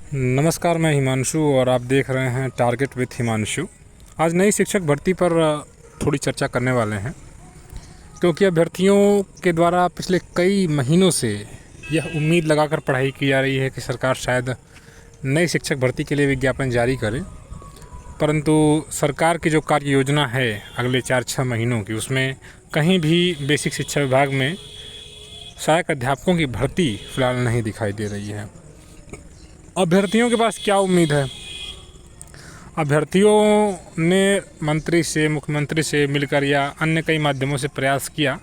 नमस्कार, मैं हिमांशु और आप देख रहे हैं टारगेट विथ हिमांशु। आज नई शिक्षक भर्ती पर थोड़ी चर्चा करने वाले हैं, क्योंकि अभ्यर्थियों के द्वारा पिछले कई महीनों से यह उम्मीद लगाकर पढ़ाई की जा रही है कि सरकार शायद नई शिक्षक भर्ती के लिए विज्ञापन जारी करे, परंतु सरकार की जो कार्य योजना है अगले 4-6 महीनों की, उसमें कहीं भी बेसिक शिक्षा विभाग में सहायक अध्यापकों की भर्ती फ़िलहाल नहीं दिखाई दे रही है। अभ्यर्थियों के पास क्या उम्मीद है? अभ्यर्थियों ने मंत्री से, मुख्यमंत्री से मिलकर या अन्य कई माध्यमों से प्रयास किया,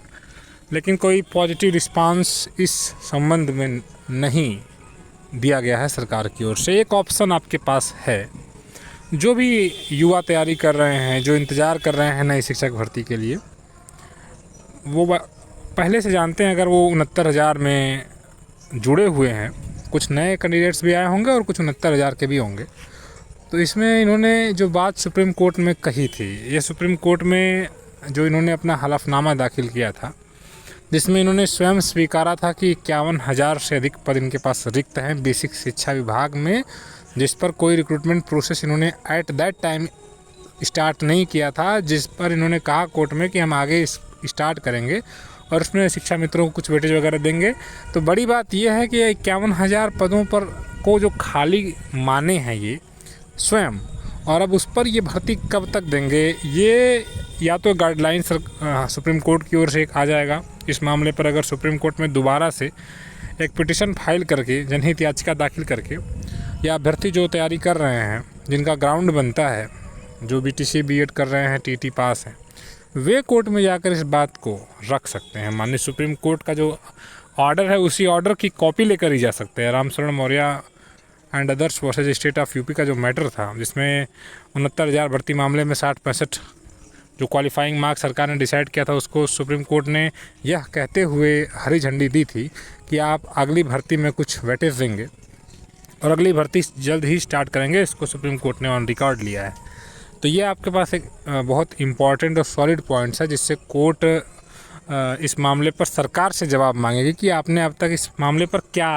लेकिन कोई पॉजिटिव रिस्पांस इस संबंध में नहीं दिया गया है सरकार की ओर से। एक ऑप्शन आपके पास है, जो भी युवा तैयारी कर रहे हैं, जो इंतज़ार कर रहे हैं नई शिक्षक भर्ती के लिए, वो पहले से जानते हैं। अगर वो 69,000 में जुड़े हुए हैं, कुछ नए कैंडिडेट्स भी आए होंगे और कुछ 69,000 के भी होंगे, तो इसमें इन्होंने जो बात सुप्रीम कोर्ट में कही थी, ये सुप्रीम कोर्ट में जो इन्होंने अपना हलफनामा दाखिल किया था, जिसमें इन्होंने स्वयं स्वीकारा था कि 51,000 से अधिक पद इनके पास रिक्त हैं बेसिक शिक्षा विभाग में, जिस पर कोई रिक्रूटमेंट प्रोसेस इन्होंने एट दैट टाइम स्टार्ट नहीं किया था, जिस पर इन्होंने कहा कोर्ट में कि हम आगे स्टार्ट करेंगे और उसमें शिक्षा मित्रों को कुछ वेटेज वगैरह देंगे। तो बड़ी बात यह है कि 51,000 पदों पर को जो खाली माने हैं ये स्वयं, और अब उस पर ये भर्ती कब तक देंगे, ये या तो गाइडलाइन सुप्रीम कोर्ट की ओर से आ जाएगा। इस मामले पर अगर सुप्रीम कोर्ट में दोबारा से एक पिटिशन फाइल करके, जनहित याचिका दाखिल करके, या अभ्यर्थी जो तैयारी कर रहे हैं, जिनका ग्राउंड बनता है, जो BTC BEd कर रहे हैं, TT पास हैं, वे कोर्ट में जाकर इस बात को रख सकते हैं। माननीय सुप्रीम कोर्ट का जो ऑर्डर है, उसी ऑर्डर की कॉपी लेकर ही जा सकते हैं। Ramsharan Maurya and others versus state of UP का जो मैटर था, जिसमें 69,000 भर्ती मामले में 60-65 जो क्वालिफाइंग मार्क्स सरकार ने डिसाइड किया था, उसको सुप्रीम कोर्ट ने यह कहते हुए हरी झंडी दी थी कि आप अगली भर्ती में कुछ वेटेज देंगे और अगली भर्ती जल्द ही स्टार्ट करेंगे। इसको सुप्रीम कोर्ट ने ऑन रिकॉर्ड लिया है। तो ये आपके पास एक बहुत इम्पॉर्टेंट और सॉलिड पॉइंट्स है, जिससे कोर्ट इस मामले पर सरकार से जवाब मांगेगी कि आपने अब तक इस मामले पर क्या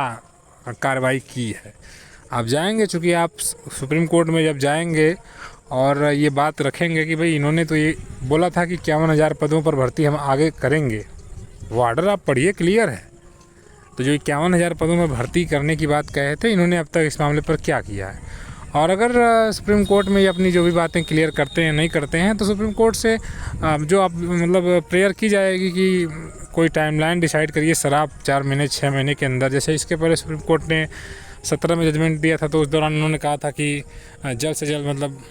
कार्रवाई की है। आप जाएंगे, चूँकि आप सुप्रीम कोर्ट में जब जाएंगे और ये बात रखेंगे कि भाई इन्होंने तो ये बोला था कि 51,000 पदों पर भर्ती हम आगे करेंगे, वो ऑर्डर आप पढ़िए, क्लियर है। तो जो 51,000 पदों में भर्ती करने की बात कहे थे, इन्होंने अब तक इस मामले पर क्या किया है। और अगर सुप्रीम कोर्ट में ये अपनी जो भी बातें क्लियर करते हैं, नहीं करते हैं, तो सुप्रीम कोर्ट से जो आप मतलब प्रेयर की जाएगी कि कोई टाइमलाइन डिसाइड करिए सर आप 4 महीने 6 महीने के अंदर। जैसे इसके पहले सुप्रीम कोर्ट ने 17 में जजमेंट दिया था, तो उस दौरान उन्होंने कहा था कि जल्द से जल्द, मतलब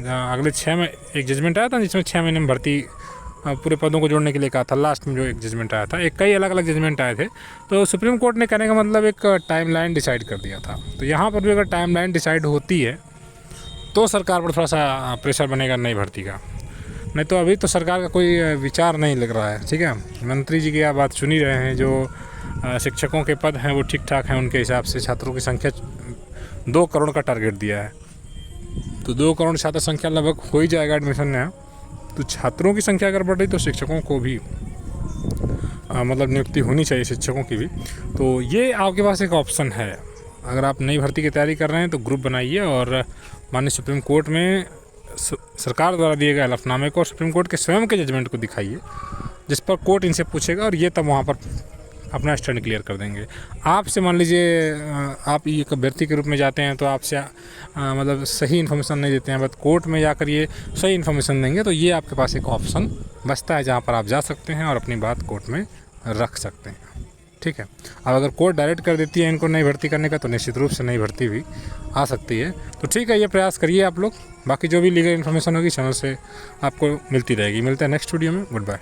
अगले 6 में एक जजमेंट आया था जिसमें 6 महीने में भर्ती पूरे पदों को जोड़ने के लिए कहा था। लास्ट में जो एक जजमेंट आया था, कई अलग अलग जजमेंट आए थे, तो सुप्रीम कोर्ट ने कहने का मतलब एक टाइमलाइन डिसाइड कर दिया था। तो यहाँ पर भी अगर टाइमलाइन डिसाइड होती है तो सरकार पर थोड़ा सा प्रेशर बनेगा नई भर्ती का, नहीं तो अभी तो सरकार का कोई विचार नहीं लग रहा है। ठीक है, मंत्री जी की आप बात सुन ही रहे हैं, जो शिक्षकों के पद हैं वो ठीक ठाक हैं उनके हिसाब से। छात्रों की संख्या 2 करोड़ का टारगेट दिया है, तो 2 करोड़ छात्र संख्या लगभग हो ही जाएगा एडमिशन में। तो छात्रों की संख्या अगर बढ़ रही तो शिक्षकों को भी मतलब नियुक्ति होनी चाहिए, शिक्षकों की भी। तो ये आपके पास एक ऑप्शन है। अगर आप नई भर्ती की तैयारी कर रहे हैं तो ग्रुप बनाइए और माननीय सुप्रीम कोर्ट में सरकार द्वारा दिए गए हलफनामे को और सुप्रीम कोर्ट के स्वयं के जजमेंट को दिखाइए, जिस पर कोर्ट इनसे पूछेगा और ये तब वहाँ पर अपना स्टैंड क्लियर कर देंगे। आपसे मान लीजिए आप एक अभ्यर्थी के रूप में जाते हैं, तो आपसे मतलब सही इन्फॉर्मेशन नहीं देते हैं, बट कोर्ट में जाकर ये सही इन्फॉर्मेशन देंगे। तो ये आपके पास एक ऑप्शन बचता है जहाँ पर आप जा सकते हैं और अपनी बात कोर्ट में रख सकते हैं। ठीक है, अब अगर कोर्ट डायरेक्ट कर देती है इनको नई भर्ती करने का, तो निश्चित रूप से नई भर्ती भी आ सकती है। तो ठीक है, ये प्रयास करिए आप लोग। बाकी जो भी लीगल इन्फॉर्मेशन होगी चैनल से आपको मिलती रहेगी। मिलते हैं नेक्स्ट वीडियो में। Good bye.